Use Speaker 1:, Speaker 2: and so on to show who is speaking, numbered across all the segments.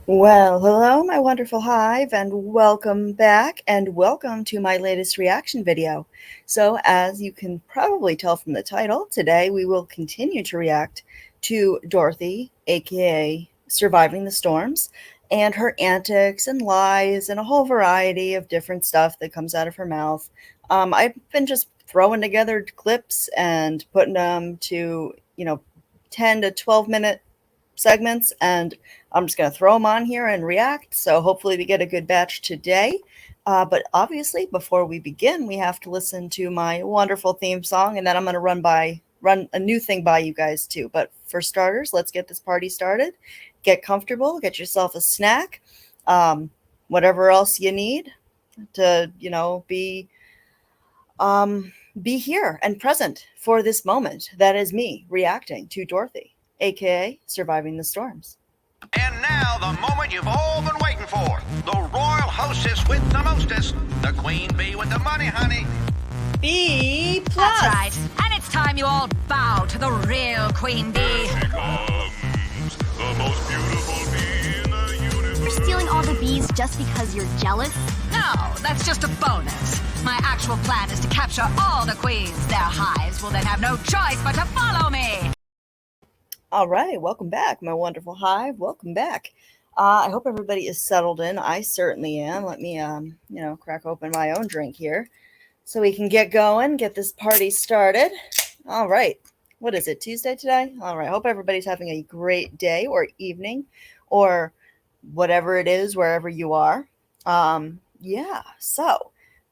Speaker 1: Well, hello, my wonderful hive, and welcome back, and welcome to my latest reaction video. So, as you can probably tell from the title, today we will continue to react to Dorothy, aka Surviving the Storms, and her antics and lies, and a whole variety of different stuff that comes out of her mouth. I've been just throwing together clips and putting them to, 10 to 12 minute segments, and I'm just going to throw them on here and react. So hopefully we get a good batch today. But obviously, before we begin, we have to listen to my wonderful theme song, and then I'm going to run a new thing by you guys too. But for starters, let's get this party started. Get comfortable, get yourself a snack, whatever else you need to, be here and present for this moment. That is me reacting to Dorothy, aka Surviving the Storms.
Speaker 2: And now, the moment you've all been waiting for. The royal hostess with the mostest. The queen bee with the money, honey.
Speaker 1: Beeplus.
Speaker 3: That's right. And it's time you all bow to the real queen bee.
Speaker 4: Here she comes, the most beautiful bee in the universe.
Speaker 5: You're stealing all the bees just because you're jealous?
Speaker 3: No, that's just a bonus. My actual plan is to capture all the queens. Their hives will then have no choice but to follow me.
Speaker 1: All right, welcome back, my wonderful hive. Welcome back. I hope everybody is settled in. I certainly am. Let me, crack open my own drink here so we can get going, get this party started. All right. What is it, Tuesday today? All right. Hope everybody's having a great day or evening or whatever it is, wherever you are. So a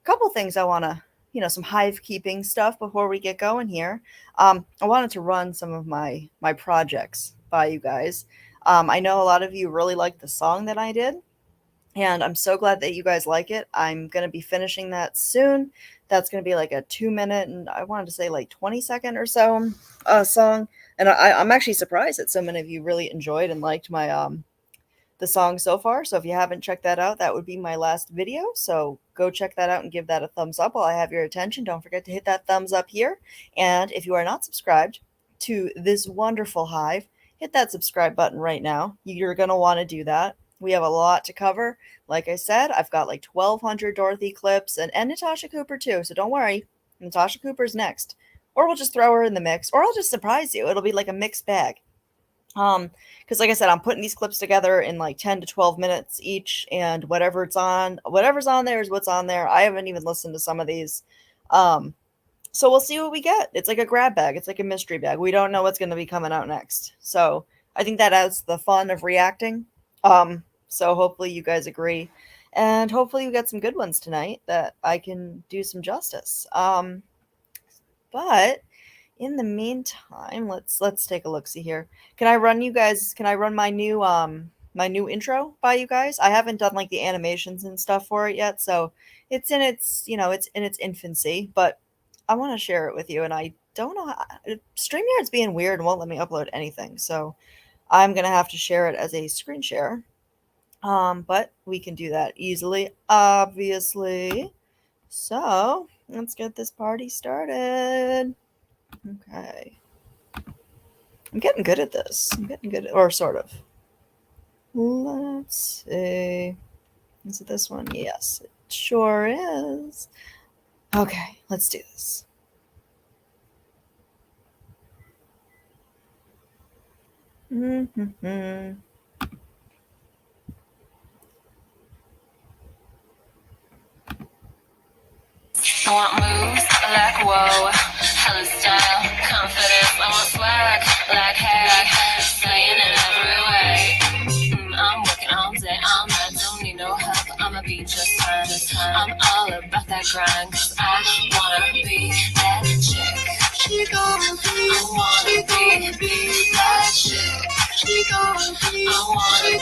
Speaker 1: couple things I want to, some hive keeping stuff before we get going here. I wanted to run some of my projects by you guys. I know a lot of you really liked the song that I did, and I'm so glad that you guys like it. I'm going to be finishing that soon. That's going to be like a 2 minute, and I wanted to say like 20-second or so song. And I'm actually surprised that so many of you really enjoyed and liked my the song so far. So if you haven't checked that out, that would be my last video. So go check that out and give that a thumbs up while I have your attention. Don't forget to hit that thumbs up here. And if you are not subscribed to this wonderful hive, hit that subscribe button right now. You're going to want to do that. We have a lot to cover. Like I said, I've got like 1,200 Dorothy clips and Natasha Cooper too. So don't worry. Natasha Cooper's next. Or we'll just throw her in the mix. Or I'll just surprise you. It'll be like a mixed bag. Because like I said, I'm putting these clips together in like 10 to 12 minutes each, and whatever's on there is what's on there. I haven't even listened to some of these. So we'll see what we get. It's like a grab bag. It's like a mystery bag. We don't know what's going to be coming out next. So I think that adds the fun of reacting. So hopefully you guys agree, and hopefully you get some good ones tonight that I can do some justice. But in the meantime, let's take a look. See here. Can I run my new intro by you guys? I haven't done like the animations and stuff for it yet, so it's in its infancy, but I want to share it with you, and I don't know how StreamYard's being weird and won't let me upload anything, so I'm gonna have to share it as a screen share. But we can do that easily, obviously. So let's get this party started. Okay. I'm getting good at this. Or sort of. Let's see. Is it this one? Yes, it sure is. Okay, let's do this.
Speaker 6: I want moves like whoa, hella style, confidence. I want swag like hey, saying it every way. I'm working all day, all night, don't need no help. I'ma be just fine. I'm all about that grind, 'cause I wanna be that chick. She gonna be, I wanna be that chick. She gonna be, I wanna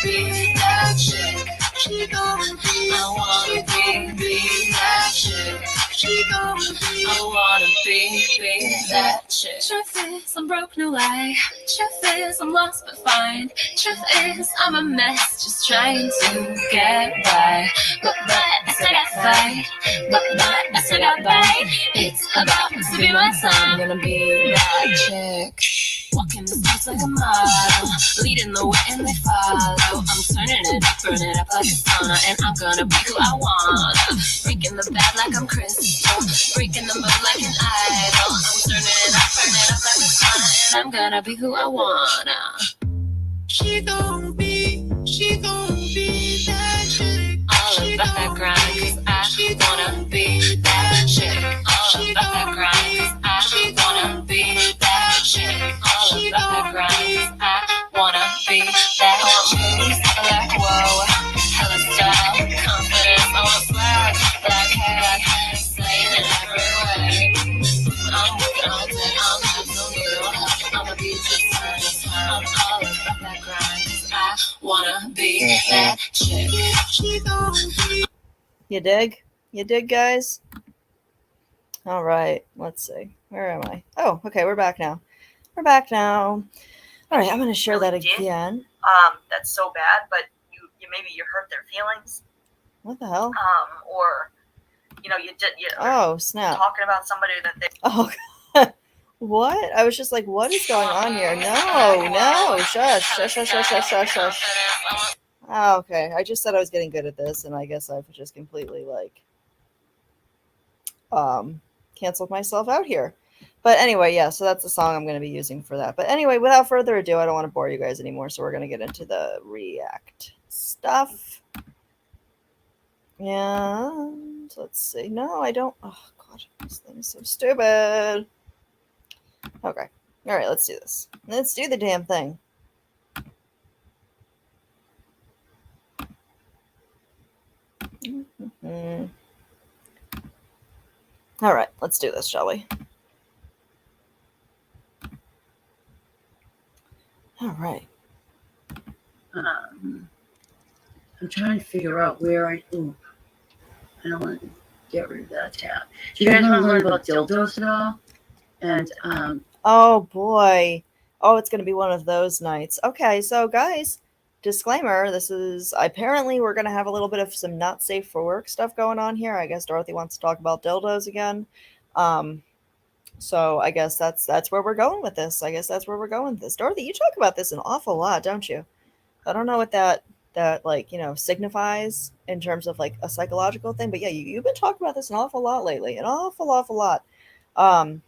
Speaker 6: be that chick. She gonna be, I wanna be that chick. She gonna be, I wanna be that chick. Truth is, I'm broke, no lie. Truth is, I'm lost but fine. Truth is, I'm a mess, just trying to get by. But I still got fight. But I still got bite. It's about to be my time. I'm gonna be that chick. Walking the streets like a model, leading the way and they follow. I'm turning it up, burn it up like a sauna, and I'm gonna be who I wanna. Freaking the bad like I'm Crystal, freaking the mood like an idol. I'm turning it up, burn it up like a sauna, and I'm gonna be who I wanna. She gon' be that chick. All about that grind, cause I wanna be that chick. All about that grind, cause I wanna be that chick. All about that grind, cause I wanna be that. I want moves like whoa, hella style, confidence. I want swag, black hair, slaying in every way. I'm working all day, I'm not no new. I'ma be just fine. I'm all about that grind, cause I wanna be that chick.
Speaker 1: You dig? You dig, guys? All right, let's see. Where am I? Oh, okay, we're back now. We're back now. All right, I'm going to share that again.
Speaker 7: That's so bad, but you maybe you hurt their feelings.
Speaker 1: What the hell?
Speaker 7: Or you
Speaker 1: Oh, snap.
Speaker 7: talking about somebody that they
Speaker 1: Oh, what? I was just like, what is going on here? No, shush, shush, shush, shush, shush, shush, shush. Oh, okay, I just said I was getting good at this, and I guess I've just completely, like, canceled myself out here. But anyway, yeah, so that's the song I'm going to be using for that. But anyway, without further ado, I don't want to bore you guys anymore, so we're going to get into the React stuff. And let's see. No, I don't. Oh, God, this thing is so stupid. Okay. All right, let's do this. Let's do the damn thing. Mm-hmm. All right, let's do this, shall we? All right.
Speaker 8: I'm trying to figure out where I don't want to get rid of that tab. Do you guys want to learn about dildos at all? And
Speaker 1: oh boy. Oh, it's going to be one of those nights. Okay, so guys, disclaimer, this is apparently we're going to have a little bit of some not safe for work stuff going on here. I guess Dorothy wants to talk about dildos again. So I guess that's where we're going with this. Dorothy, you talk about this an awful lot, don't you? I don't know what that like, signifies in terms of like a psychological thing, but yeah, you've been talking about this an awful lot lately, an awful lot. And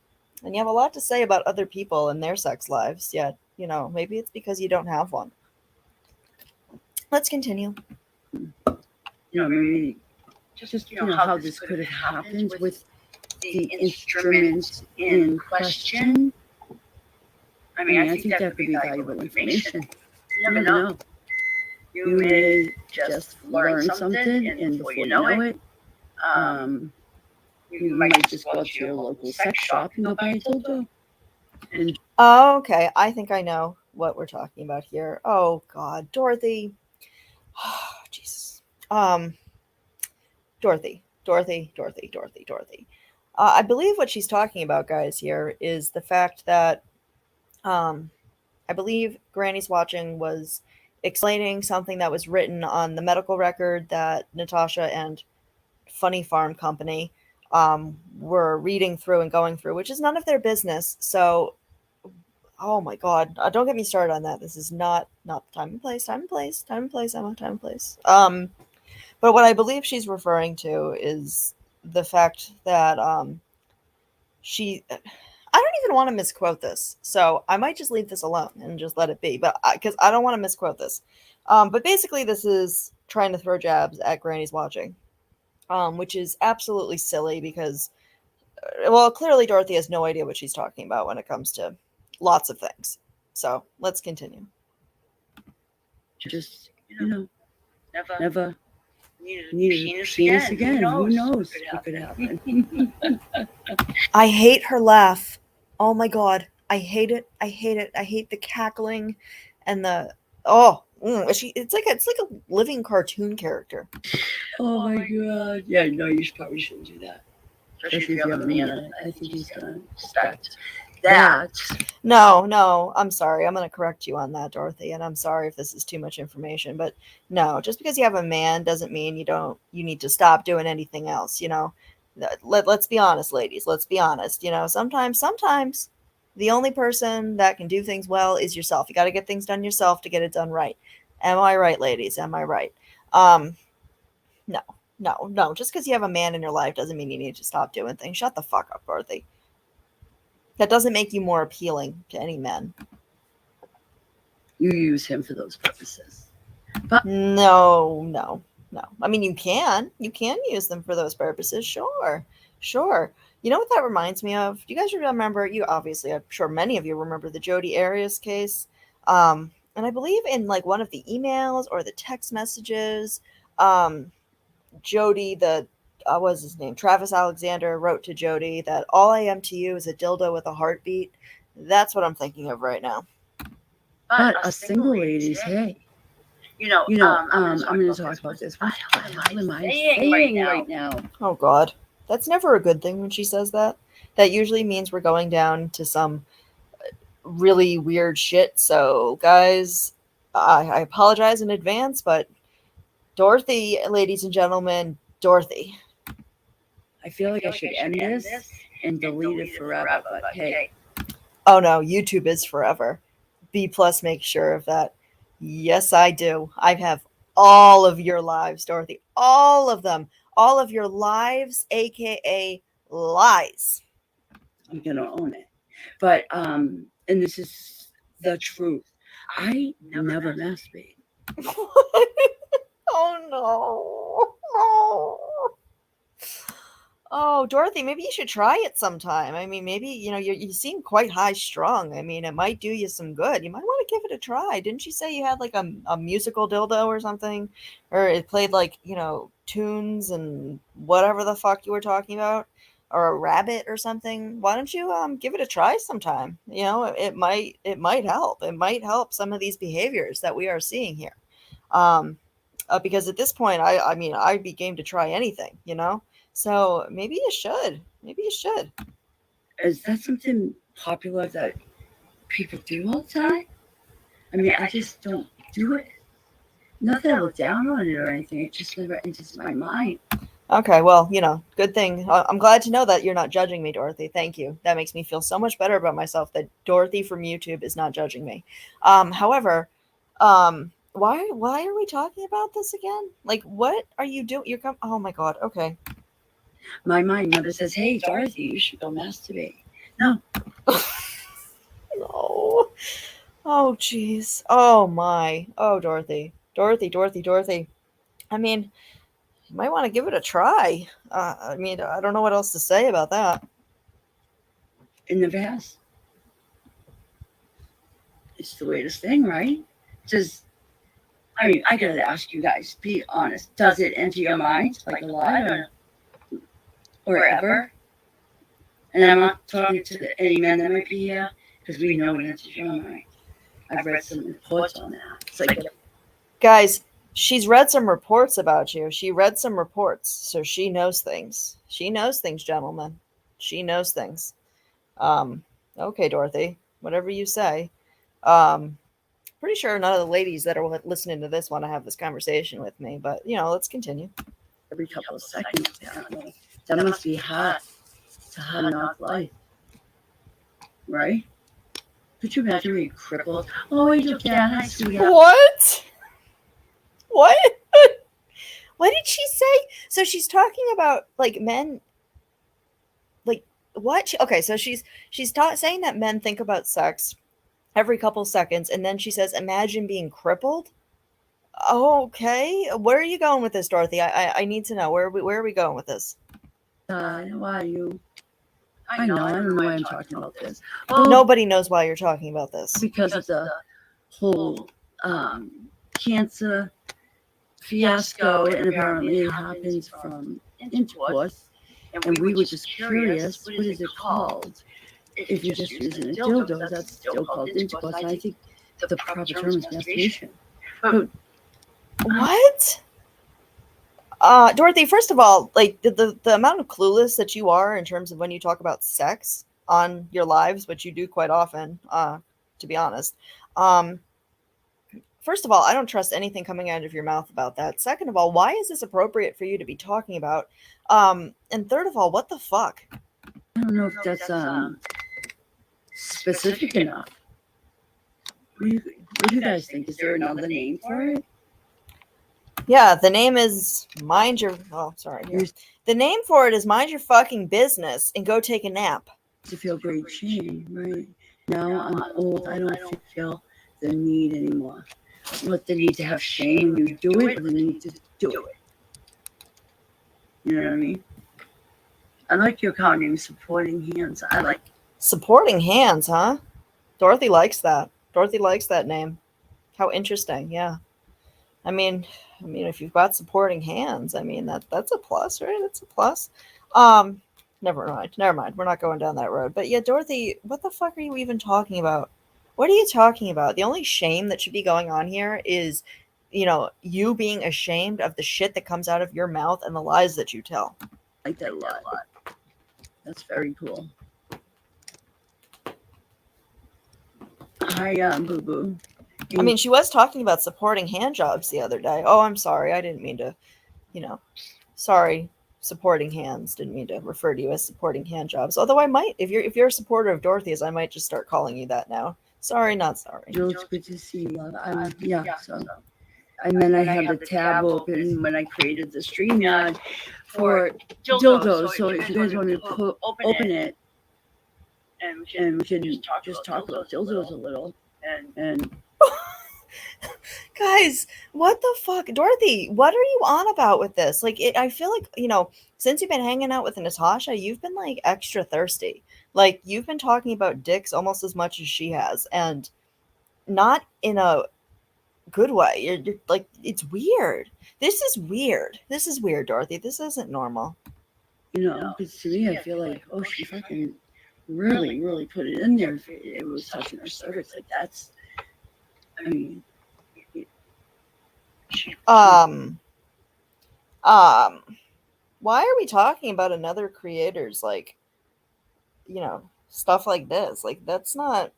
Speaker 1: you have a lot to say about other people and their sex lives, yet, maybe it's because you don't have one. Let's continue.
Speaker 8: maybe just how this could have happened with the instruments in question. I mean, I think that could be valuable information. You never know. You may just learn something, and before you know it, you might just go to your local sex shop and go buy a dildo.
Speaker 1: Oh, okay, I think I know what we're talking about here. Oh God, Dorothy. Oh, Jesus. Dorothy. I believe what she's talking about, guys, here is the fact that I believe Granny's Watching was explaining something that was written on the medical record that Natasha and Funny Farm Company were reading through and going through, which is none of their business. So, oh my God, don't get me started on that. This is not the time and place, Emma. But what I believe she's referring to is the fact that she. I don't even want to misquote this, so I might just leave this alone and just let it be. But because I don't want to misquote this, but basically this is trying to throw jabs at Granny's Watching, which is absolutely silly because, well, clearly Dorothy has no idea what she's talking about when it comes to lots of things. So let's continue.
Speaker 8: Just never need a penis again. Who knows what could happen?
Speaker 1: I hate her laugh. Oh my God. I hate it. I hate the cackling and the it's like a living cartoon character.
Speaker 8: Oh my God. Yeah, no, you probably shouldn't do that. Especially if you have a man. I think he's gonna respect that.
Speaker 1: No, I'm sorry. I'm going to correct you on that, Dorothy, and I'm sorry if this is too much information, but no, just because you have a man doesn't mean you need to stop doing anything else, Let's be honest, ladies. Let's be honest. Sometimes, The only person that can do things well is yourself. You got to get things done yourself to get it done right. Am I right, ladies? Am I right? Um, no, no. Just because you have a man in your life doesn't mean you need to stop doing things. Shut the fuck up, Dorothy. That doesn't make you more appealing to any men.
Speaker 8: You use him for those purposes. But
Speaker 1: No. I mean, you can use them for those purposes. Sure. You know what that reminds me of? Do you guys remember? You obviously, I'm sure many of you remember the Jodi Arias case. And I believe in like one of the emails or the text messages, Jody, what was his name? Travis Alexander wrote to Jody that all I am to you is a dildo with a heartbeat. That's what I'm thinking of right now.
Speaker 8: but a single lady's hey. I'm going to talk about this. What the hell am I saying right now?
Speaker 1: Oh, God. That's never a good thing when she says that. That usually means we're going down to some really weird shit. So, guys, I apologize in advance, but Dorothy, ladies and gentlemen, Dorothy.
Speaker 8: I feel like I should end this and delete it forever, but hey.
Speaker 1: Oh, no, YouTube is forever. Beeplus makes sure of that. Yes, I do. I have all of your lives, Dorothy. All of them. All of your lives, aka lies.
Speaker 8: I'm gonna own it. But and this is the truth. I never masturbate.
Speaker 1: Oh no. Oh, Dorothy, maybe you should try it sometime. I mean, maybe, you seem quite high strung. I mean, it might do you some good. You might want to give it a try. Didn't you say you had like a musical dildo or something? Or it played like, tunes and whatever the fuck you were talking about? Or a rabbit or something? Why don't you give it a try sometime? It might help. It might help some of these behaviors that we are seeing here. Because at this point, I mean, I'd be game to try anything. So maybe you should.
Speaker 8: Is that something popular that people do all the time? I mean, I just don't do it. Not that I look down on it or anything. It just never enters my mind.
Speaker 1: Okay, well, good thing. I'm glad to know that you're not judging me, Dorothy. Thank you. That makes me feel so much better about myself that Dorothy from YouTube is not judging me. However, why are we talking about this again? Like, what are you doing? Oh my God. Okay.
Speaker 8: My mind never says, hey, Dorothy, you should go masturbate. No.
Speaker 1: No. Oh, jeez. Oh, my. Oh, Dorothy. Dorothy. I mean, you might want to give it a try. I mean, I don't know what else to say about that.
Speaker 8: In the past. It's the weirdest thing, right? I gotta ask you guys, be honest. Does it enter your mind like a lot or ever? And I'm not talking to any men that might be here because we know it enters your mind. I've read some reports on that. It's like,
Speaker 1: guys, she's read some reports about you. She read some reports, so she knows things. She knows things, gentlemen. She knows things. Okay, Dorothy, whatever you say. Pretty sure none of the ladies that are listening to this want to have this conversation with me, but let's continue.
Speaker 8: every couple of seconds, apparently. That must be hot. It's a hot enough life. Right? Could you imagine being crippled? Oh, you just can't. Hi, sweetheart.
Speaker 1: What? What did she say? So she's talking about like men. Like what? Okay, so she's saying that men think about sex every couple seconds, and then she says, "Imagine being crippled." Okay, where are you going with this, Dorothy? I need to know where are we going with this?
Speaker 8: Why you? I know. I don't know why I'm talking about this.
Speaker 1: Nobody knows why you're talking about this.
Speaker 8: Because of the whole cancer fiasco, and apparently it happens from intercourse. And we were just curious, what is it called? If you're just using a dildo, that's still called intercourse. And I think the proper term is masturbation.
Speaker 1: What? Dorothy, first of all, like the amount of clueless that you are in terms of when you talk about sex on your lives, which you do quite often, to be honest. First of all, I don't trust anything coming out of your mouth about that. Second of all, why is this appropriate for you to be talking about? And third of all, what the fuck?
Speaker 8: I don't know if that's specific enough. What do you guys think? Is there another name for it?
Speaker 1: Yeah, the name is mind your. Oh, sorry. Here. The name for it is mind your fucking business and go take a nap.
Speaker 8: To feel great shame, right? Now I'm old. I don't feel the need anymore. What the need to have shame when you do it, or the need to do it. You know what I mean? I like your account name, Supporting Hands. I like
Speaker 1: Supporting Hands, huh? Dorothy likes that. Dorothy likes that name. How interesting, yeah. I mean, if you've got supporting hands, I mean that's a plus, right? That's a plus. Never mind. We're not going down that road. But yeah, Dorothy, what the fuck are you even talking about? What are you talking about? The only shame that should be going on here is, you being ashamed of the shit that comes out of your mouth and the lies that you tell.
Speaker 8: that a lot. That's very cool. Hi, Boo Boo.
Speaker 1: I mean, she was talking about supporting hand jobs the other day. Oh, I'm sorry. I didn't mean to, sorry, supporting hands. Didn't mean to refer to you as supporting hand jobs. Although I might, if you're a supporter of Dorothy's, I might just start calling you that now. Sorry, not sorry.
Speaker 8: Jill, it's good to see you. So. And then I had the tab open when I created the StreamYard for dildos. So if you guys want to open it, and we can just talk about dildos a little. And
Speaker 1: guys, what the fuck? Dorothy, what are you on about with this? Like, I feel like, since you've been hanging out with Natasha, you've been like extra thirsty. Like, you've been talking about dicks almost as much as she has, and not in a good way. You're like, it's weird. This is weird, Dorothy. This isn't normal.
Speaker 8: Because to me, I feel like, oh, she fucking really, really put it in there. If it was touching her cervix, like that's. I mean,
Speaker 1: why are we talking about another creator's stuff like this? Like, it's not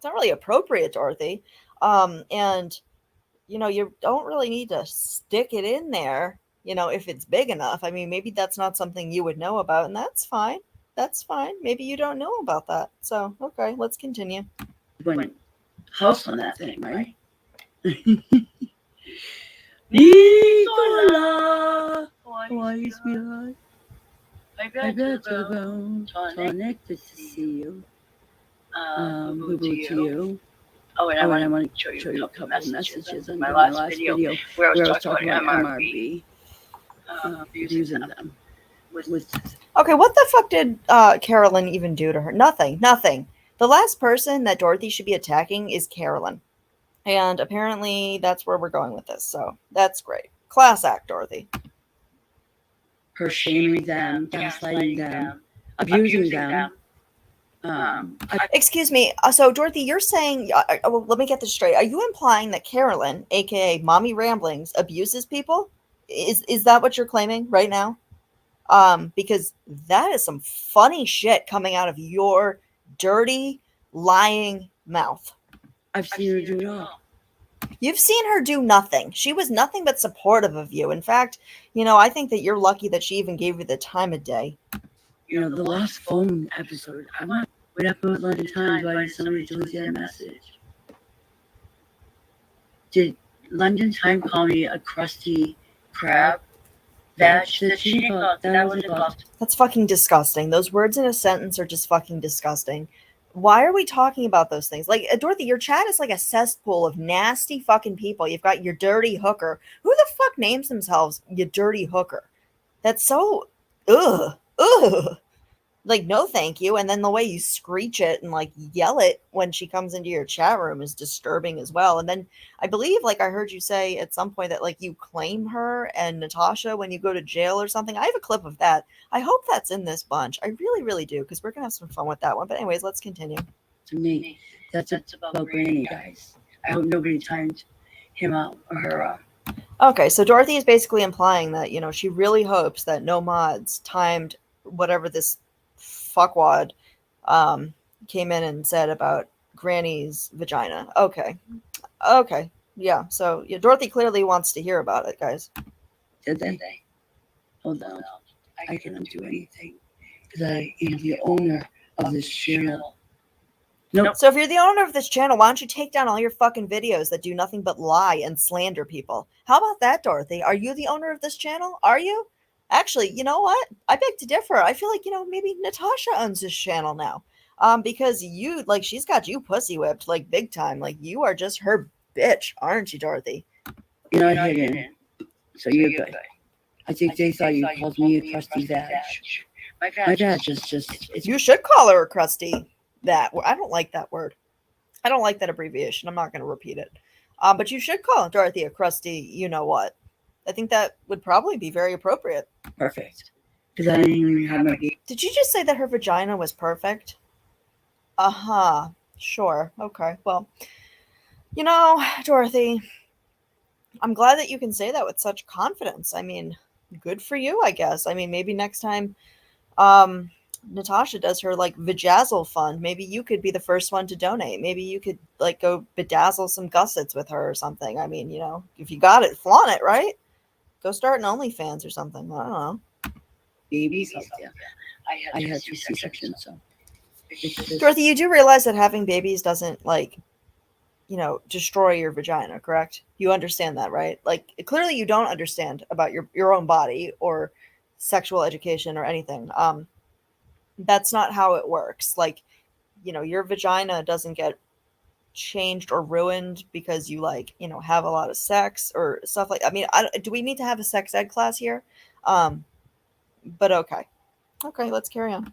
Speaker 1: really appropriate, Dorothy. And you don't really need to stick it in there, if it's big enough. I mean, maybe that's not something you would know about, and that's fine. That's fine. Maybe you don't know about that. So, okay, let's continue.
Speaker 8: When house on that thing, right? Nicola, why, sweetheart? I got to the bone, tonic to see you. Boo boo to you. Oh, and I want to show you a couple of messages in my last video where I was talking about MRB, using them.
Speaker 1: Okay, what the fuck did Carolyn even do to her? Nothing. The last person that Dorothy should be attacking is Carolyn. And apparently that's where we're going with this. So that's great. Class act, Dorothy.
Speaker 8: Her shaming them, gaslighting them, abusing them.
Speaker 1: Excuse me. So, Dorothy, you're saying, well, let me get this straight. Are you implying that Carolyn, aka Mommy Ramblings, abuses people? Is that what you're claiming right now? Because that is some funny shit coming out of your dirty, lying mouth.
Speaker 8: I've seen her do it all.
Speaker 1: You've seen her do nothing. She was nothing but supportive of you. In fact, I think that you're lucky that she even gave you the time of day.
Speaker 8: The last phone episode, I went up with London Times. Why did somebody delete that message? Did London Times call me a crusty crab? That was about.
Speaker 1: That's fucking disgusting. Those words in a sentence are just fucking disgusting. Why are we talking about those things? Like, Dorothy, your chat is like a cesspool of nasty fucking people. You've got your dirty hooker. Who the fuck names themselves you dirty hooker? That's so ugh. Like, no thank you. And then the way you screech it and like yell it when she comes into your chat room is disturbing as well. And then I believe, like, I heard you say at some point that like you claim her and Natasha when you go to jail or something. I have a clip of that. I hope that's in this bunch. I really, really do, because we're gonna have some fun with that one. But anyways, let's continue.
Speaker 8: To me, that's about Granny, guys. I hope nobody timed him out or her out.
Speaker 1: Okay, so Dorothy is basically implying that, she really hopes that no mods timed whatever this fuckwad came in and said about Granny's vagina. Okay. Yeah, so Dorothy clearly wants to hear about it, guys.
Speaker 8: Did they? Hold on. I cannot do anything because I am the owner of this channel. Nope.
Speaker 1: So if you're the owner of this channel, why don't you take down all your fucking videos that do nothing but lie and slander people? How about that, Dorothy? Are you the owner of this channel? Are you? Actually, you know what? I beg to differ. I feel like, maybe Natasha owns this channel now. Because she's got you pussy whipped, like, big time. Like, you are just her bitch, aren't you, Dorothy?
Speaker 8: You're not hidden, so you're good. I think they thought you called me a crusty vag. My vag is just, it's
Speaker 1: You should call her a crusty that. I don't like that word. I don't like that abbreviation. I'm not going to repeat it. But you should call Dorothy a crusty, you know what? I think that would probably be very appropriate.
Speaker 8: perfect. Because I didn't even have my baby.
Speaker 1: Did you just say that her vagina was perfect? Uh-huh. Sure. Okay. Well, Dorothy, I'm glad that you can say that with such confidence. I mean, good for you, I guess. I mean, maybe next time Natasha does her like vajazzle fund, maybe you could be the first one to donate. Maybe you could like go bedazzle some gussets with her or something. I mean, if you got it, flaunt it, right? Go start an OnlyFans or something. I don't know.
Speaker 8: Babies, yeah. I had 2 C-sections, so.
Speaker 1: Dorothy, you do realize that having babies doesn't destroy your vagina, correct? You understand that, right? Like, clearly you don't understand about your own body or sexual education or anything. That's not how it works. Like, your vagina doesn't get changed or ruined because you have a lot of sex or stuff like. I mean, do we need to have a sex ed class here? But okay, let's carry on.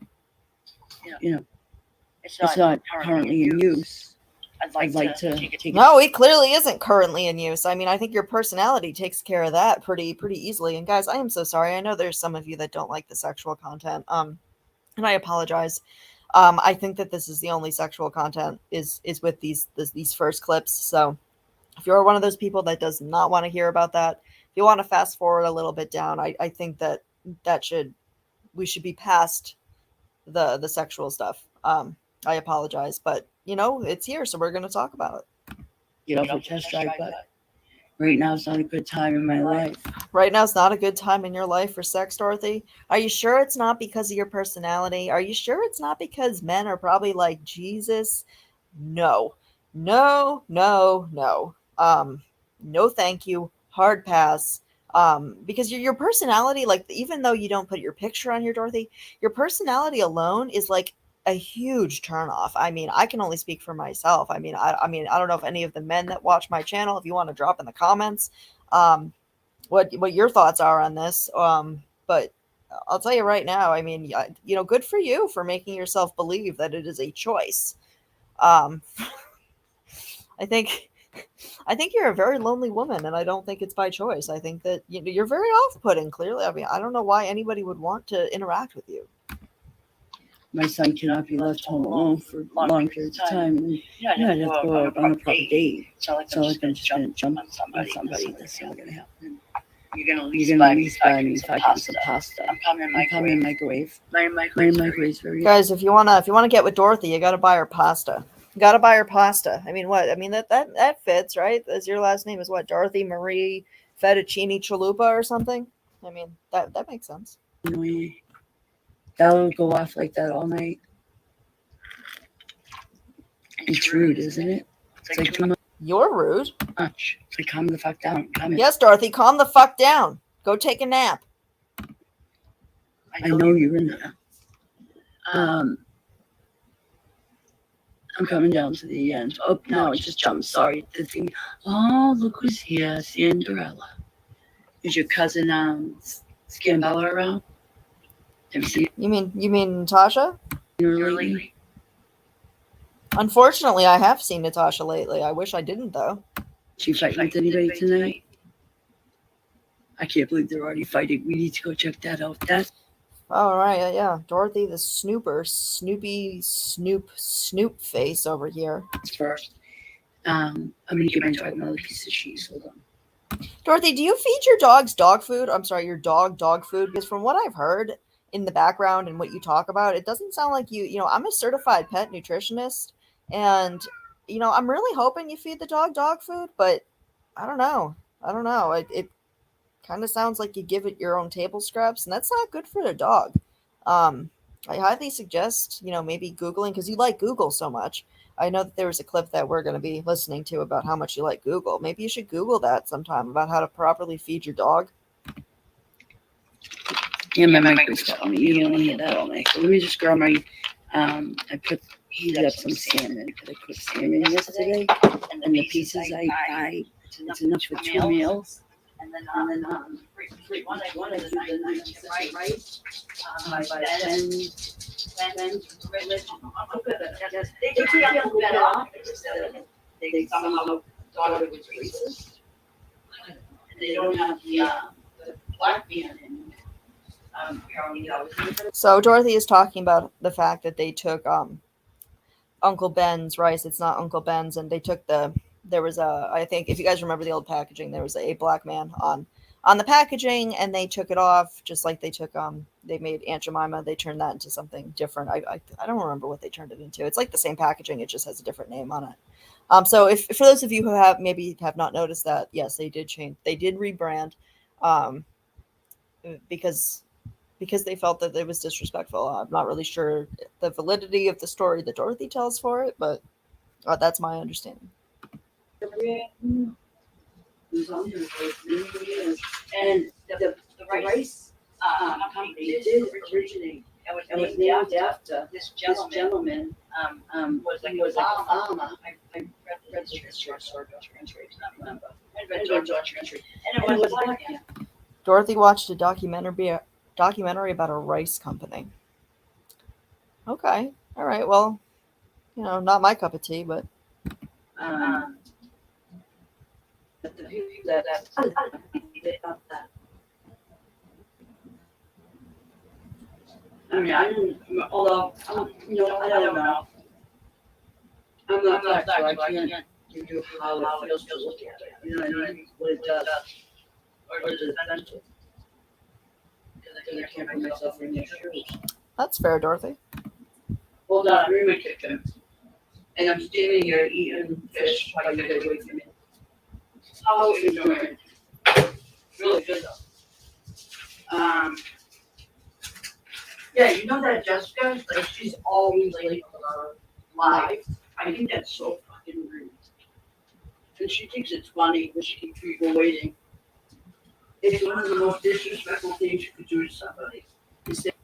Speaker 8: It's not currently in use. I'd like to take
Speaker 1: No, it clearly isn't currently in use. I mean, I think your personality takes care of that pretty easily. And guys, I am so sorry. I know there's some of you that don't like the sexual content. And I apologize. I think that this is the only sexual content is with these first clips. So if you're one of those people that does not want to hear about that, if you want to fast forward a little bit down, I think that we should be past the sexual stuff. I apologize, but it's here, so we're going to talk about it.
Speaker 8: get off a test drive, but right now it's not a good time in my life.
Speaker 1: Right now is not a good time in your life for sex, Dorothy. Are you sure it's not because of your personality? Are you sure it's not because men are probably like Jesus? No. No. No, thank you. Hard pass. Because your personality, like, even though you don't put your picture on here, Dorothy, your personality alone is like a huge turnoff. I mean, I can only speak for myself. I mean, I don't know if any of the men that watch my channel, if you want to drop in the comments, what your thoughts are on this. But I'll tell you right now, I mean, good for you for making yourself believe that it is a choice. I think you're a very lonely woman, and I don't think it's by choice. I think that you're very off-putting. Clearly, I mean, I don't know why anybody would want to interact with you.
Speaker 8: My son cannot be left home alone for long periods of time. And, I'd have to go out on a proper date. It's not like I'm just going to jump on somebody. That's not going to happen. You're going to at least buy me 5 pounds of pasta. I'm coming in my microwave. My microwave's very.
Speaker 1: Guys, if you wanna get with Dorothy, you got to buy her pasta. You got to buy her pasta. I mean, what? I mean that fits, right? As your last name is what? Dorothy Marie Fettuccine Chalupa or something. I mean, that makes sense.
Speaker 8: That'll go off like that all night. It's rude, isn't it? It's like too
Speaker 1: You're rude.
Speaker 8: much. It's like, calm the fuck down.
Speaker 1: Yes, Dorothy, calm the fuck down. Go take a nap.
Speaker 8: I know you're in there. I'm coming down to the end. Oh, no, I just jumped. Sorry. The thing. Oh, look who's here. Cinderella. Is your cousin, Scambella around? Have you seen
Speaker 1: You mean Natasha?
Speaker 8: her lately?
Speaker 1: Unfortunately, I have seen Natasha lately. I wish I didn't, though.
Speaker 8: She fighting with anybody tonight? I can't believe they're already fighting. We need to go check that out. That's
Speaker 1: All right, yeah. Dorothy the Snooper, Snoop face over here.
Speaker 8: first. I'm gonna give my dog another piece of cheese. Hold on.
Speaker 1: Dorothy, do you feed your dogs dog food? I'm sorry, your dog food? Because from what I've heard in the background and what you talk about, it doesn't sound like I'm a certified pet nutritionist, and, I'm really hoping you feed the dog food, but I don't know. It kind of sounds like you give it your own table scraps, and that's not good for the dog. I highly suggest, maybe Googling, because you like Google so much. I know that there was a clip that we're going to be listening to about how much you like Google. Maybe you should Google that sometime about how to properly feed your dog.
Speaker 8: Yeah, my microwave's telling me you don't need that all night. So let me just grab my. I heated up some salmon because I cooked salmon yesterday, and the pieces I it's enough for 2 meals. And then for one I do the nice chicken rice by 10. They took me a little bit off. They somehow thought it was racist. And they don't have the black man in.
Speaker 1: So Dorothy is talking about the fact that they took Uncle Ben's rice. It's not Uncle Ben's, and they took there was a, I think if you guys remember the old packaging, there was a black man on the packaging, and they took it off just like they took they made Aunt Jemima. They turned that into something different. I don't remember what they turned it into. It's like the same packaging, it just has a different name on it. So if for those of you who have not noticed that, yes, they did change. They did rebrand, because they felt that it was disrespectful. I'm not really sure the validity of the story that Dorothy tells for it, but that's my understanding.
Speaker 8: And the rice company did originate. It was named after this gentleman. Was like Obama. I read the short story, not remember. I read documentary, and it was black man.
Speaker 1: Dorothy watched a documentary about a rice company. Okay, all right. Well, not my cup of tea, but
Speaker 8: I mean, I didn't. Although, I don't know. I'm not black, so I can't do how it feels to look at it. You know what I mean? What it does, or does it benefit? Because I can't put myself in their shoes.
Speaker 1: that's fair, Dorothy.
Speaker 8: Hold on, I'm in my kitchen, and I'm standing here eating fish while you guys wait for me. How are you doing? Really good though. Yeah, you know that Jessica, like she's always late for her live. I think that's so fucking rude. And she thinks it's funny when she keeps people waiting. It's one of the most disrespectful things you could do to somebody.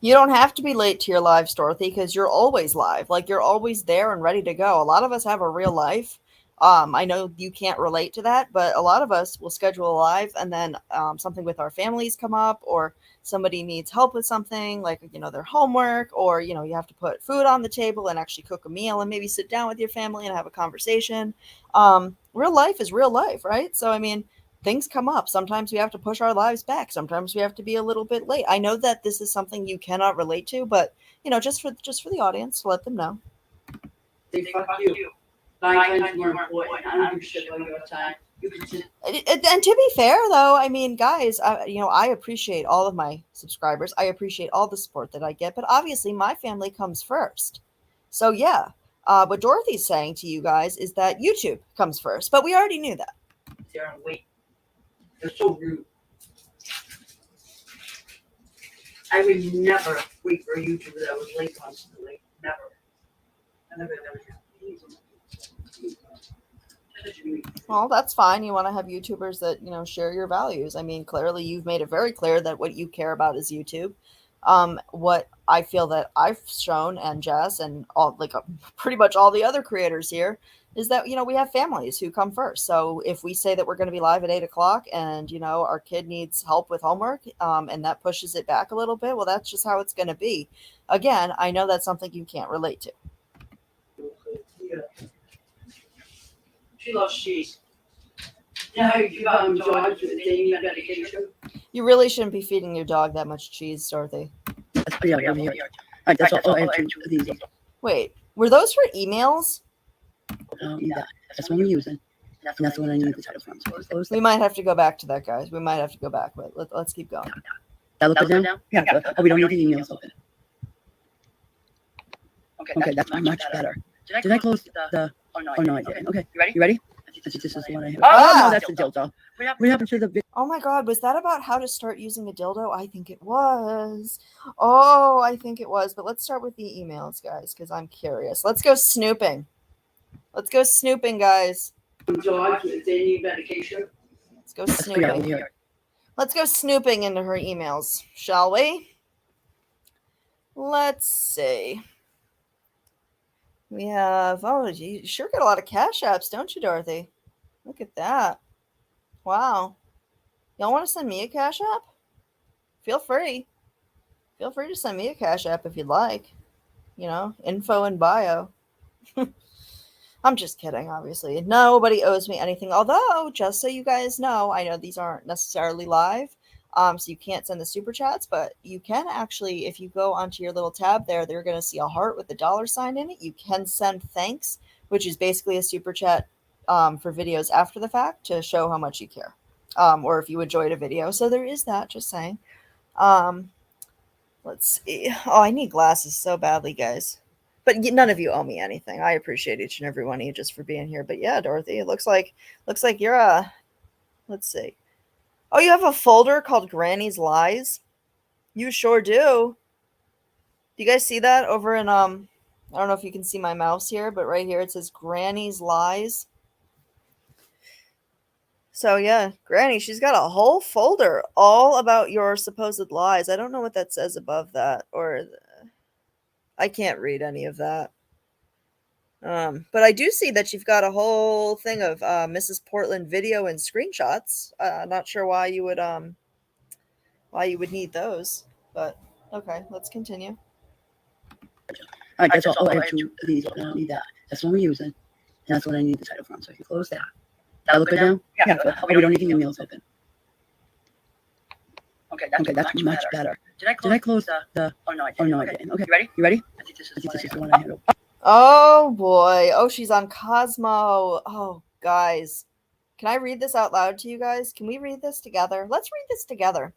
Speaker 1: You don't have to be late to your lives, Dorothy, because you're always live. Like, you're always there and ready to go. A lot of us have a real life. I know you can't relate to that, but a lot of us will schedule a live, and then something with our families come up, or somebody needs help with something, like, their homework, or, you have to put food on the table and actually cook a meal and maybe sit down with your family and have a conversation. Real life is real life, right? So, I mean, things come up. Sometimes we have to push our lives back. Sometimes we have to be a little bit late. I know that this is something you cannot relate to, but just for the audience, to let them know.
Speaker 8: They fuck you. 9 times more important. I don't give a shit about your time. You can just.
Speaker 1: And to be fair, though, I mean, guys, I appreciate all of my subscribers. I appreciate all the support that I get, but obviously my family comes first. So yeah, what Dorothy's saying to you guys is that YouTube comes first, but we already knew that.
Speaker 8: There and wait. They're so rude. I would never wait for a YouTuber that was late constantly. Never. I never have.
Speaker 1: Well, that's fine. You want to have YouTubers that, share your values. I mean, clearly you've made it very clear that what you care about is YouTube. What I feel that I've shown, and Jess and all, pretty much all the other creators here, is that, we have families who come first. So if we say that we're going to be live at 8:00 and, our kid needs help with homework, and that pushes it back a little bit, well, that's just how it's going to be. Again, I know that's something you can't relate to.
Speaker 8: She loves cheese. Yeah, you got dogs with daily medication.
Speaker 1: You really shouldn't be feeding your dog that much cheese, Dorothy.
Speaker 8: Yeah, over here. All right, that's all I have to these.
Speaker 1: Wait, were those for emails?
Speaker 8: Yeah, that's what we're using. And that's what I need the title from. So
Speaker 1: We might have to go back to that, guys. We might have to go back, but let's keep going.
Speaker 8: that look good now? Yeah. Oh, we don't need the emails open. Okay, that's much better. Did I close the? Oh no, I didn't. Okay, you ready? This is the one I have. Oh no, that's the dildo. What happened to the?
Speaker 1: Oh my God, was that about how to start using a dildo? I think it was. Oh, I think it was. But let's start with the emails, guys, because I'm curious. Let's go snooping. Let's go snooping, guys.
Speaker 8: George, if they need medication.
Speaker 1: Let's go snooping. Let's go snooping into her emails, shall we? Let's see. We have, oh, you sure get a lot of cash apps, don't you, Dorothy? Look at that. Wow. Y'all want to send me a cash app? Feel free. Feel free to send me a cash app if you'd like. You know, info in bio. I'm just kidding, obviously. Nobody owes me anything. Although, just so you guys know, I know these aren't necessarily live, so you can't send the super chats, but you can actually, if you go onto your little tab there, they're going to see a heart with a $sign in it. You can send thanks, which is basically a super chat for videos after the fact to show how much you care, or if you enjoyed a video. So there is that, just saying. Let's see. Oh, I need glasses so badly, guys. But none of you owe me anything. I appreciate each and every one of you just for being here. But yeah, Dorothy, it looks like you're let's see. Oh, you have a folder called Granny's Lies? You sure do. Do you guys see that over in I don't know if you can see my mouse here, but right here it says Granny's Lies. So yeah, Granny, she's got a whole folder all about your supposed lies. I don't know what that says above that, or I can't read any of that. But I do see that you've got a whole thing of Mrs. Portland video and screenshots. Not sure why you would need those, but okay, let's continue.
Speaker 8: All right, that's all. Oh, I have two of these. I don't need that. That's what we're using. And that's what I need the title from. So if you close that. That look good now? Yeah. Oh, we don't need the emails open. Okay, that's much better. Did I close the oh no, I didn't. Okay. You ready? I think this is the one I handle.
Speaker 1: Oh boy. Oh, she's on Cosmo. Oh, guys. Can I read this out loud to you guys? Can we read this together? Let's read this together.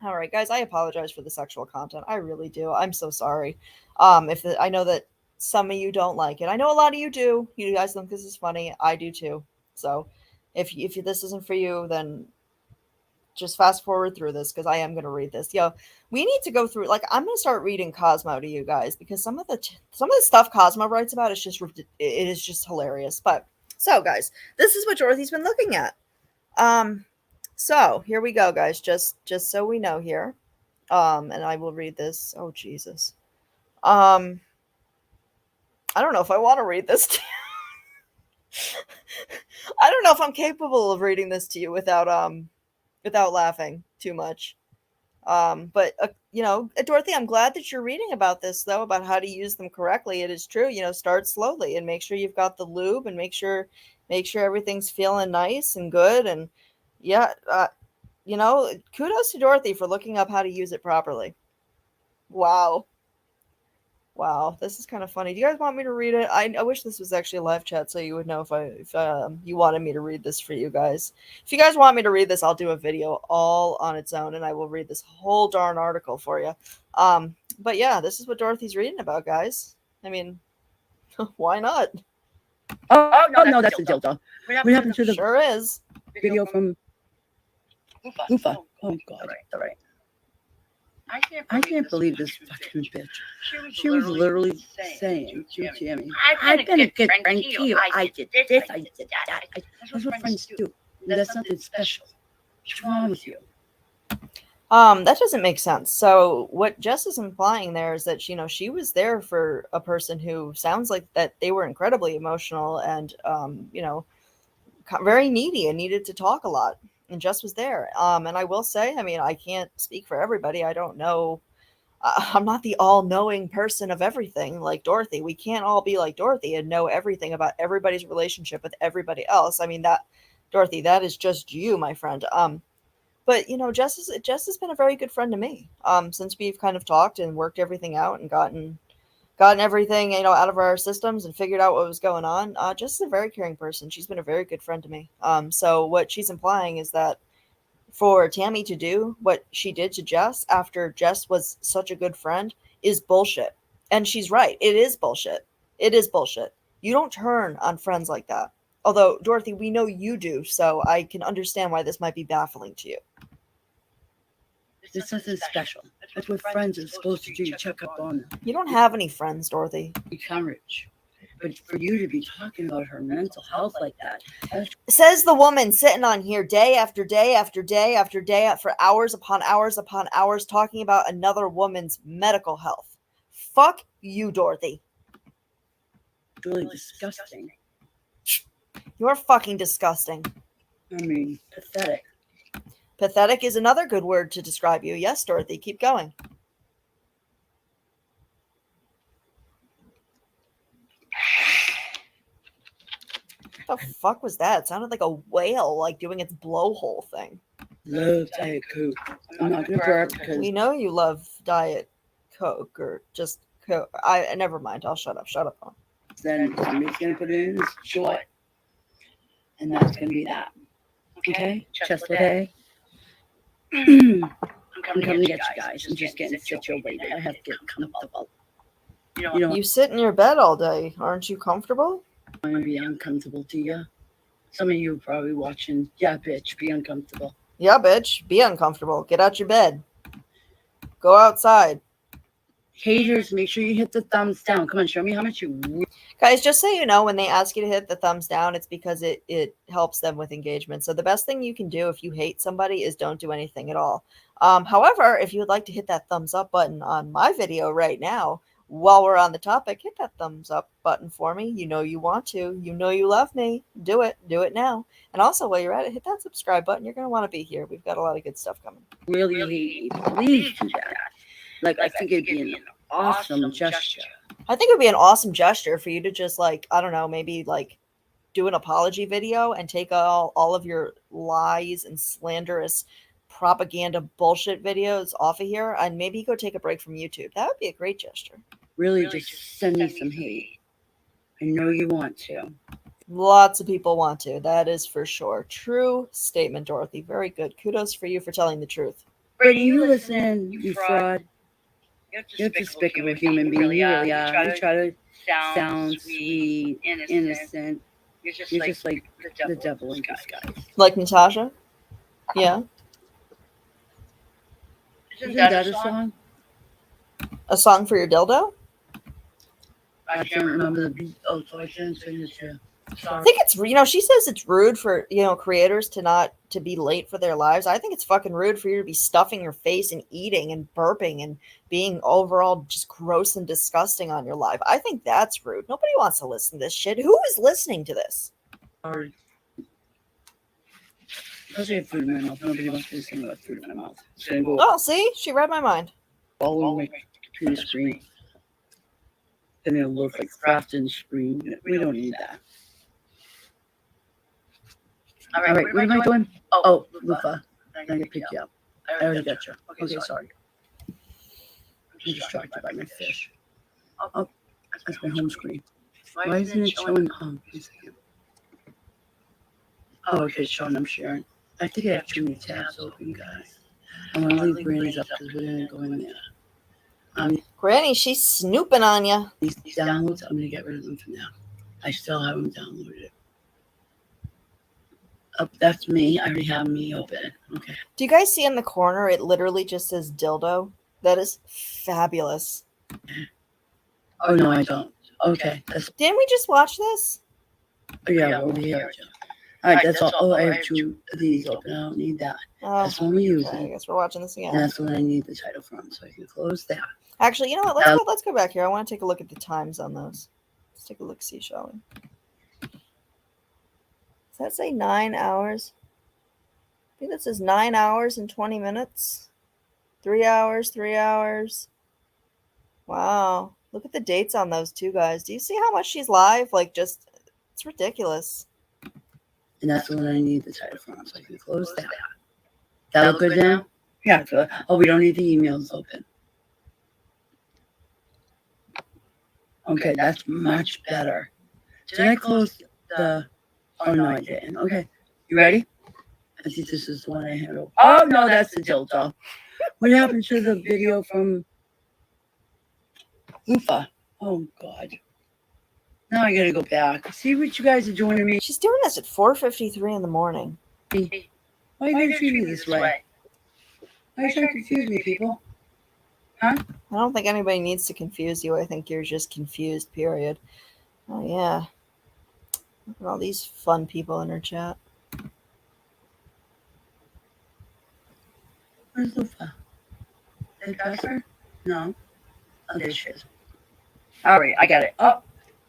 Speaker 1: All right, guys, I apologize for the sexual content. I really do. I'm so sorry. I know that some of you don't like it. I know a lot of you do. You guys think this is funny. I do too. So if this isn't for you, then just fast forward through this because I am going to read this. We need to go through, like, I'm going to start reading Cosmo to you guys because some of the stuff Cosmo writes about is just hilarious. But so, guys, this is what Dorothy's been looking at. So here we go, guys. Just so we know here. And I will read this. Oh, Jesus. I don't know if I want to read this to you. I don't know if I'm capable of reading this to you without laughing too much. But Dorothy, I'm glad that you're reading about this, though, about how to use them correctly. It is true. Start slowly and make sure you've got the lube and make sure everything's feeling nice and good. And yeah, kudos to Dorothy for looking up how to use it properly. Wow, this is kind of funny. Do you guys want me to read it? I wish this was actually a live chat so you would know if you wanted me to read this for you guys. If you guys want me to read this, I'll do a video all on its own and I will read this whole darn article for you. But yeah, this is what Dorothy's reading about, guys. I mean, why not?
Speaker 8: Oh no, that's the dildo. What happened to the
Speaker 1: sure is
Speaker 8: video from Goofa? Oh God, all right. I can't believe this fucking bitch. She was literally saying to Tammy, I've been a good friend to you. I did this, I did that. That's what friends do. That's nothing special. What's wrong with you?
Speaker 1: That doesn't make sense. So what Jess is implying there is that, she was there for a person who sounds like that they were incredibly emotional and, very needy and needed to talk a lot. And Jess was there. And I will say, I mean, I can't speak for everybody. I don't know. I'm not the all-knowing person of everything like Dorothy. We can't all be like Dorothy and know everything about everybody's relationship with everybody else. I mean, Dorothy, that is just you, my friend. But Jess has been a very good friend to me. Since we've kind of talked and worked everything out and gotten everything, out of our systems and figured out what was going on. Jess is a very caring person. She's been a very good friend to me. So what she's implying is that for Tammy to do what she did to Jess after Jess was such a good friend is bullshit. And she's right. It is bullshit. It is bullshit. You don't turn on friends like that. Although, Dorothy, we know you do, so I can understand why this might be baffling to you.
Speaker 8: This isn't special. That's what friends are supposed to do. You check up on them.
Speaker 1: You don't have any friends, Dorothy.
Speaker 8: Become rich. But for you to be talking about her mental health like that,
Speaker 1: Says the woman sitting on here day after day after day after day for hours upon hours upon hours talking about another woman's medical health. Fuck you, Dorothy.
Speaker 8: it's really disgusting.
Speaker 1: You're fucking disgusting.
Speaker 8: I mean, pathetic.
Speaker 1: Pathetic is another good word to describe you. Yes, Dorothy, keep going. What the fuck was that? It sounded like a whale, like doing its blowhole thing.
Speaker 8: Love Diet Coke. I'm not gonna burp because
Speaker 1: We know you love Diet Coke or just Coke. I never mind. I'll shut up. Shut up.
Speaker 8: then somebody's gonna put it in this joint, and that's gonna be that. Okay, Chesley. I'm coming to get you guys. I'm just getting situated. I have to get comfortable. You know,
Speaker 1: You sit in your bed all day. Aren't you comfortable?
Speaker 8: I'm gonna be uncomfortable to you. Some of you are probably watching. Yeah, bitch, be uncomfortable.
Speaker 1: Yeah, bitch. Be uncomfortable. Get out your bed. Go outside.
Speaker 8: Haters, make sure you hit the thumbs down. Come on, show me how much you.
Speaker 1: Guys, just so you know, when they ask you to hit the thumbs down, it's because it helps them with engagement. So the best thing you can do if you hate somebody is don't do anything at all. However, if you would like to hit that thumbs up button on my video right now, while we're on the topic, hit that thumbs up button for me. You know you want to. You know you love me. Do it. Do it now. And also, while you're at it, hit that subscribe button. You're going to want to be here. We've got a lot of good stuff coming.
Speaker 8: Really hate me, please do that. Like, I think it'd be an awesome gesture.
Speaker 1: I think it would be an awesome gesture for you to just, like, I don't know, maybe, like, do an apology video and take all of your lies and slanderous propaganda bullshit videos off of here and maybe go take a break from YouTube. That would be a great gesture.
Speaker 8: Really, just send me some hate. I know you want to.
Speaker 1: Lots of people want to. That is for sure. True statement, Dorothy. Very good. Kudos for you for telling the truth.
Speaker 8: Brady, you listen, you fraud. You're a despicable human being. You really are. You try to sound sweet, innocent. You're just like the devil in disguise.
Speaker 1: Like Natasha? Yeah.
Speaker 8: Isn't that a song?
Speaker 1: A song for your dildo?
Speaker 8: I can't remember the beat. Oh, so I shouldn't sing this here.
Speaker 1: I think it's, she says it's rude for, creators to be late for their lives. I think it's fucking rude for you to be stuffing your face and eating and burping and being overall just gross and disgusting on your live. I think that's rude. Nobody wants to listen to this shit. Who is listening to this?
Speaker 8: Sorry. I have food in my mouth. Nobody wants to listen about food in my mouth.
Speaker 1: Oh, see? She read my mind.
Speaker 8: All over my computer screen. And it'll look like crafting screen. We don't need that. All right, what am I doing? Oh, Lufa. I'm going to pick you up. I already got you. Okay, sorry. I'm distracted by my fish. Oh, that's my home screen. Why isn't it showing? Oh, okay, it's showing I'm sharing. I think I have too many tabs open, guys. I'm going to leave Granny's up because we're going to go in there.
Speaker 1: Granny, she's snooping on you.
Speaker 8: These downloads, I'm going to get rid of them for now. I still haven't downloaded it. Oh, that's me. I already have me open. Okay.
Speaker 1: Do you guys see in the corner, it literally just says dildo? That is fabulous.
Speaker 8: Oh, no, I don't. Okay.
Speaker 1: Didn't we just watch this?
Speaker 8: Oh, yeah, over here. All right, that's all. Oh, I have two of these open. I don't need that.
Speaker 1: Oh,
Speaker 8: that's one we use.
Speaker 1: I guess we're watching this again.
Speaker 8: And that's what I need the title from, so I can close that.
Speaker 1: Actually, you know what? Let's go back here. I want to take a look at the times on those. Let's take a look, see, shall we? Does that say 9 hours? I think that says 9 hours and 20 minutes. 3 hours, 3 hours. Wow. Look at the dates on those two guys. Do you see how much she's live? Like, just, it's ridiculous.
Speaker 8: And that's what I need the title from, so I can close that. That look good now? Yeah. Oh, we don't need the emails open. Okay, that's much better. Did I close the... Oh, no, I didn't. Okay. You ready? I think this is the one I had open. Oh, no, that's the dildo. What happened to the video from Lufa? Oh, God. Now I gotta go back. See what you guys are doing to me.
Speaker 1: She's doing this at 4:53 in the morning.
Speaker 8: Why are you gonna treat me this way? Why are you trying to confuse me, people? Huh?
Speaker 1: I don't think anybody needs to confuse you. I think you're just confused, period. Oh yeah. Look at all these fun people in her chat.
Speaker 8: Where's Lufa? Did I dress her? No. Oh, there she is. All right, I got it. Oh,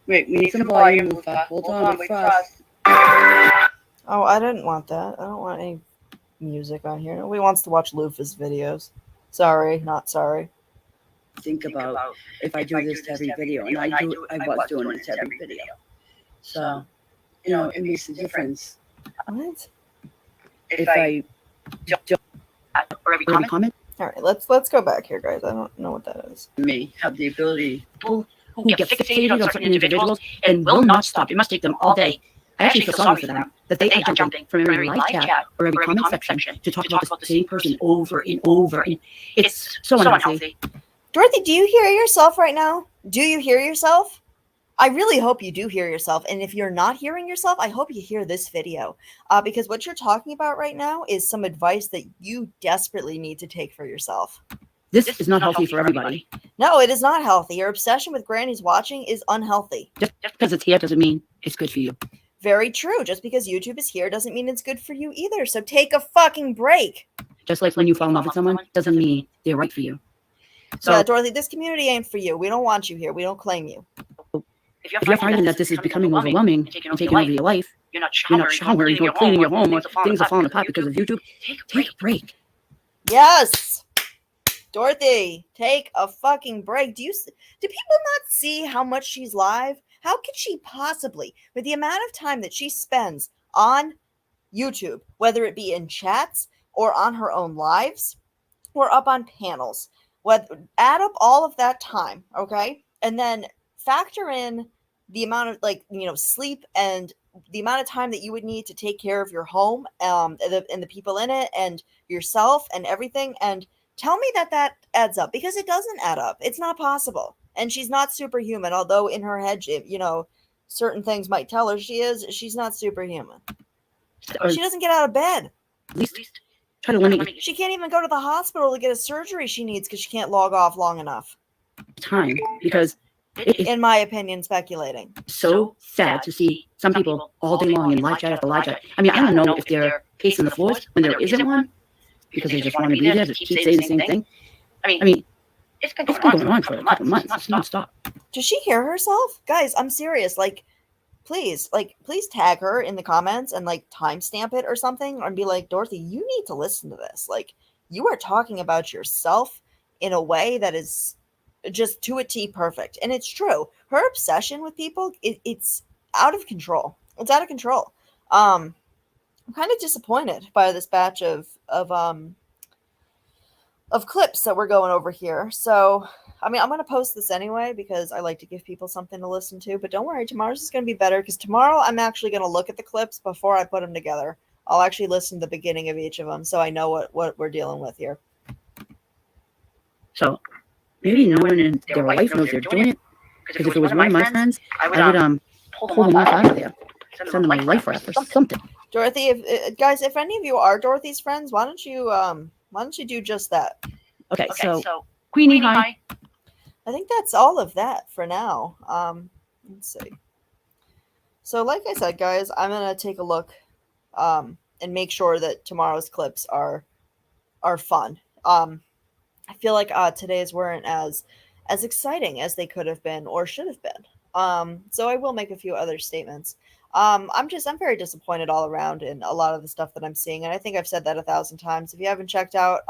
Speaker 8: wait, we need some volume, Lufa. Hold on, wait for us.
Speaker 1: Oh, I didn't want that. I don't want any music on here. Nobody wants to watch Lufa's videos. Sorry, not sorry.
Speaker 8: Think about if I do this to every video, and I was doing this to every video. So, it makes a difference.
Speaker 1: What?
Speaker 8: If I don't
Speaker 7: Or every
Speaker 8: comment,
Speaker 7: comment.
Speaker 1: All right, let's go back here, guys. I don't know what that is.
Speaker 8: may have the ability
Speaker 7: People who get fixated on certain individuals and will not stop. It must take them all day. I actually feel sorry for them that they are jumping from every live chat or every comment section to talk about the same person over and over. And it's so unhealthy.
Speaker 1: Dorothy, do you hear yourself right now? Do you hear yourself? I really hope you do hear yourself. And if you're not hearing yourself, I hope you hear this video. Because what you're talking about right now is some advice that you desperately need to take for yourself.
Speaker 8: this is not healthy for everybody.
Speaker 1: No, it is not healthy. Your obsession with Granny's watching is unhealthy.
Speaker 8: Just because it's here doesn't mean it's good for you.
Speaker 1: Very true. Just because YouTube is here doesn't mean it's good for you either. So take a fucking break.
Speaker 8: Just like when you fall in love with someone, doesn't mean they're right for you. So,
Speaker 1: Yeah, Dorothy, this community ain't for you. We don't want you here. We don't claim you.
Speaker 8: if you're finding that this is becoming overwhelming and taking over your life,
Speaker 7: You're not
Speaker 8: you're not showering, you're cleaning your home, or things are falling apart because of YouTube, take a break.
Speaker 1: Yes. Dorothy, take a fucking break. Do people not see how much she's live? How could she possibly, with the amount of time that she spends on YouTube, whether it be in chats or on her own lives or up on panels, add up all of that time, okay? And then factor in the amount of sleep and the amount of time that you would need to take care of your home, and the people in it and yourself and everything, and tell me that adds up, because it doesn't add up. It's not possible. And she's not superhuman, although in her head, certain things might tell her she's not superhuman. She doesn't get out of bed.
Speaker 8: At least try to limit your
Speaker 1: She can't even go to the hospital to get a surgery she needs because she can't log off long enough.
Speaker 8: time, because it's
Speaker 1: In my opinion, speculating.
Speaker 8: so sad to see some people all day long in live chat after live chat. I mean, I don't know if they're pacing the floors when there isn't one, because they just want to be there to keep saying the same thing. I mean,
Speaker 7: It's been
Speaker 8: it's been going on for a couple months. It's non-stop.
Speaker 1: Does she hear herself? Guys, I'm serious. Please tag her in the comments and timestamp it or something, and be like, Dorothy, you need to listen to this. You are talking about yourself in a way that is just to a T perfect. And it's true. Her obsession with people, it's out of control. It's out of control. I'm kind of disappointed by this batch of clips that we're going over here. So, I mean, I'm going to post this anyway because I like to give people something to listen to. But don't worry, tomorrow's is going to be better, because tomorrow I'm actually going to look at the clips before I put them together. I'll actually listen to the beginning of each of them so I know what we're dealing with here.
Speaker 8: So maybe no one in their life knows they're doing it. Because if it was one of my friends, I would pull them off out of there, send them my life raft or something.
Speaker 1: Dorothy, if any of you are Dorothy's friends, why don't you do just that?
Speaker 8: Okay, so Queenie, hi.
Speaker 1: I think that's all of that for now. Let's see. So, like I said, guys, I'm gonna take a look, and make sure that tomorrow's clips are fun. I feel like today's weren't as exciting as they could have been or should have been. So I will make a few other statements. I'm very disappointed all around in a lot of the stuff that I'm seeing, and I think I've said that 1,000 times. If you haven't checked out,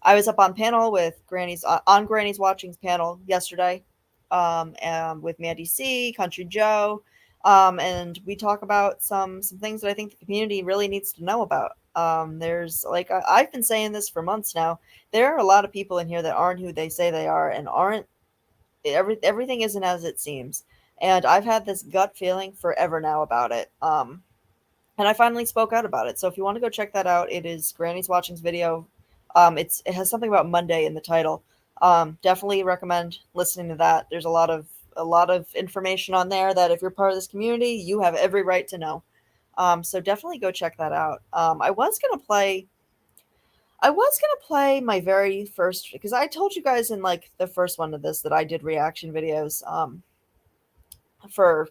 Speaker 1: I was up on panel with Granny's Watching's panel yesterday, and with Mandy C, Country Joe, and we talk about some things that I think the community really needs to know about. There's I've been saying this for months now. There are a lot of people in here that aren't who they say they are, and everything isn't as it seems. And I've had this gut feeling forever now about it. And I finally spoke out about it. So if you want to go check that out, it is Granny's Watching's video. It has something about Monday in the title. Definitely recommend listening to that. There's a lot of information on there that if you're part of this community, you have every right to know. So definitely go check that out. I was gonna play my very first, because I told you guys in the first one of this that I did reaction videos. for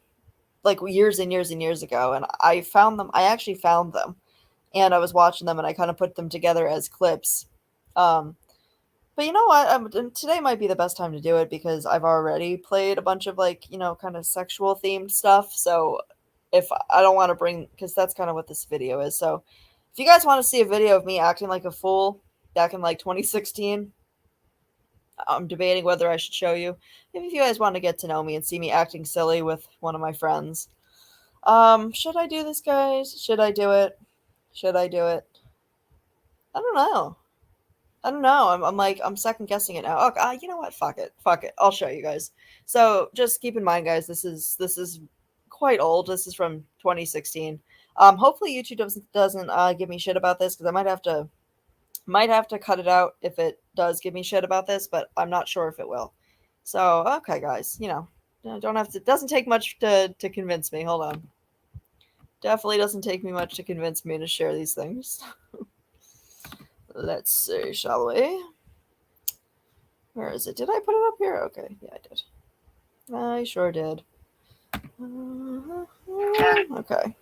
Speaker 1: like years and years and years ago, and I found them. I actually found them, and I was watching them, and I kind of put them together as clips. Um, but you know what? Today might be the best time to do it because I've already played a bunch of like kind of sexual themed stuff. So if I don't want to bring, because that's kind of what this video is. So if you guys want to see a video of me acting like a fool back in like 2016, I'm debating whether I should show you. If you guys want to get to know me and see me acting silly with one of my friends, should I do this, guys? Should I do it? Should I do it? I don't know. I don't know. I'm like I'm second guessing it now. Okay, you know what? Fuck it. Fuck it. I'll show you guys. So just keep in mind, guys. This is quite old. This is from 2016. Hopefully YouTube doesn't give me shit about this because I might have to cut it out if it does give me shit about this, but I'm not sure if it will. So okay, guys. Don't have to. It doesn't take much to convince me. Hold on. Definitely doesn't take me much to convince me to share these things. Let's see, shall we? Where is it? Did I put it up here? Okay, yeah, I did. I sure did. Okay.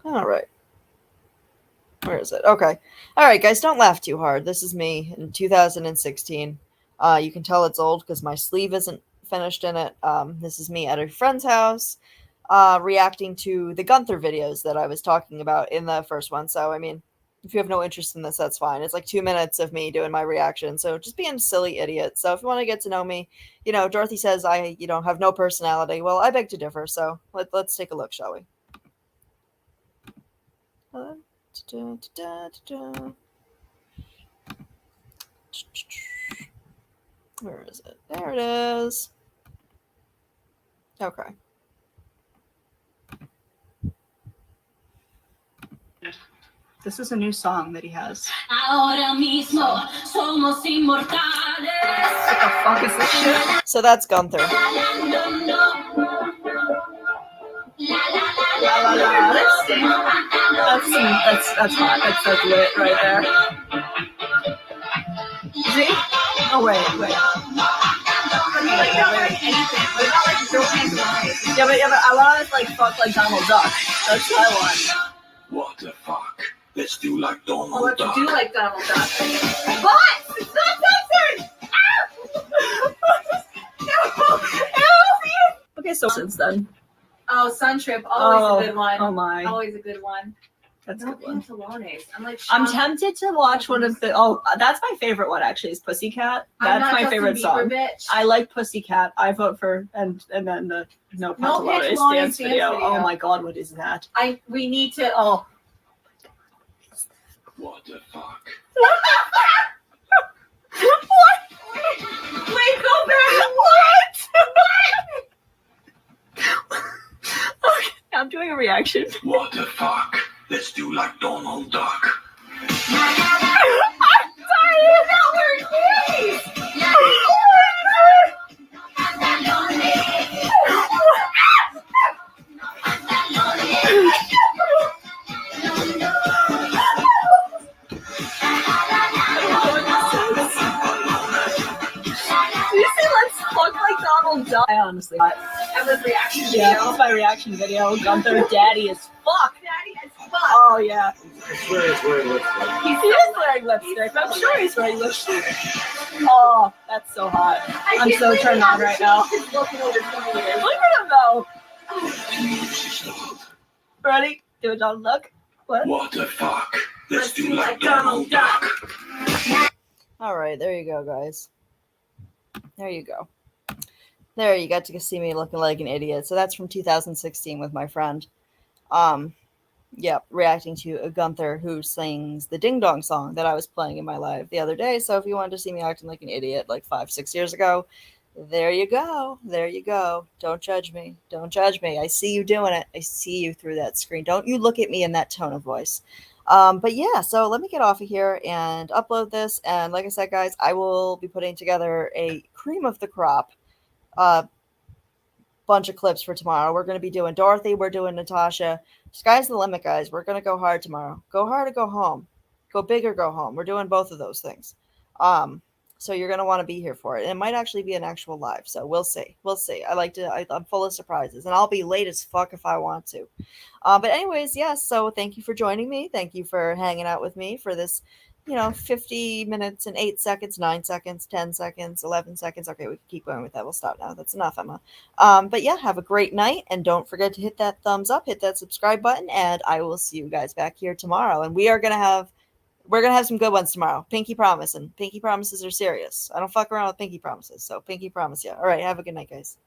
Speaker 1: All right. Where is it? Okay. All right, guys, don't laugh too hard. This is me in 2016. You can tell it's old because my sleeve isn't finished in it. This is me at a friend's house reacting to the Gunther videos that I was talking about in the first one. So, I mean, if you have no interest in this, that's fine. It's like 2 minutes of me doing my reaction. So just being a silly idiot. So if you want to get to know me, Dorothy says I, have no personality. Well, I beg to differ. So let's take a look, shall we? Where is it? There it is. Okay.
Speaker 9: This is a new song that he has.
Speaker 6: Ahora mismo somos inmortales.
Speaker 9: What the fuck is this shit?
Speaker 1: So that's Gunther.
Speaker 9: La la la. Let's sing. That's hot. That's like lit right there. See? Oh wait. Like not like anything. What about like throw hands around? Yeah, but I want to like fuck like Donald Duck. That's what I want.
Speaker 4: What the fuck? Let's do like Donald
Speaker 9: Well, let's
Speaker 4: Duck.
Speaker 9: do like Donald Duck. What? It's not censored! Okay, so since then.
Speaker 10: Oh, Sun Trip, always a good one.
Speaker 9: Oh my.
Speaker 10: Always a good one.
Speaker 9: That's
Speaker 10: No
Speaker 9: a good one.
Speaker 10: pantalones.
Speaker 9: I'm tempted to watch one of the. Oh, that's my favorite one actually. Is Pussycat. That's my favorite song.
Speaker 10: Bitch.
Speaker 9: I like Pussycat. I vote for and then the No Pantalones dance video. Oh my god, what is that?
Speaker 10: We need to.
Speaker 9: Oh.
Speaker 4: What the fuck?
Speaker 9: What? Wait, go back. What? Okay, I'm doing a reaction.
Speaker 4: What the fuck? Let's do like Donald Duck.
Speaker 9: I'm sorry, it's not where it is. I honestly thought.
Speaker 10: That was reaction video.
Speaker 9: Yeah, that's my reaction video. Gunther, daddy as fuck.
Speaker 10: Daddy as fuck.
Speaker 9: Oh, yeah.
Speaker 4: I swear he's wearing lipstick.
Speaker 9: He is wearing lipstick. I'm sure he's wearing lipstick. Oh, that's so hot. I'm so turned on right now. Look at him, though. Ready? Do a Donald Duck.
Speaker 4: What the fuck? Let's do like Donald Duck.
Speaker 1: All right, there you go, guys. There you go. There, you got to see me looking like an idiot. So that's from 2016 with my friend. Yeah, reacting to Gunther, who sings the Ding Dong song that I was playing in my live the other day. So if you wanted to see me acting like an idiot like 5-6 years ago, there you go. There you go. Don't judge me. Don't judge me. I see you doing it. I see you through that screen. Don't you look at me in that tone of voice. But yeah, so let me get off of here and upload this. And like I said, guys, I will be putting together a cream of the crop bunch of clips for tomorrow. We're going to be doing Dorothy. We're doing Natasha. Sky's the limit, guys. We're going to go hard tomorrow. Go hard or go home. Go big or go home. We're doing both of those things. So you're going to want to be here for it. And it might actually be an actual live. So we'll see. We'll see. I'm full of surprises. And I'll be late as fuck if I want to. But anyways, yes. So thank you for joining me. Thank you for hanging out with me for this, 50 minutes and 8 seconds, 9 seconds, 10 seconds, 11 seconds. Okay, we can keep going with that. We'll stop now. That's enough, Emma. But yeah, have a great night. And don't forget to hit that thumbs up, hit that subscribe button. And I will see you guys back here tomorrow. And we're going to have some good ones tomorrow. Pinky promise. And pinky promises are serious. I don't fuck around with pinky promises. So pinky promise, yeah. All right. Have a good night, guys.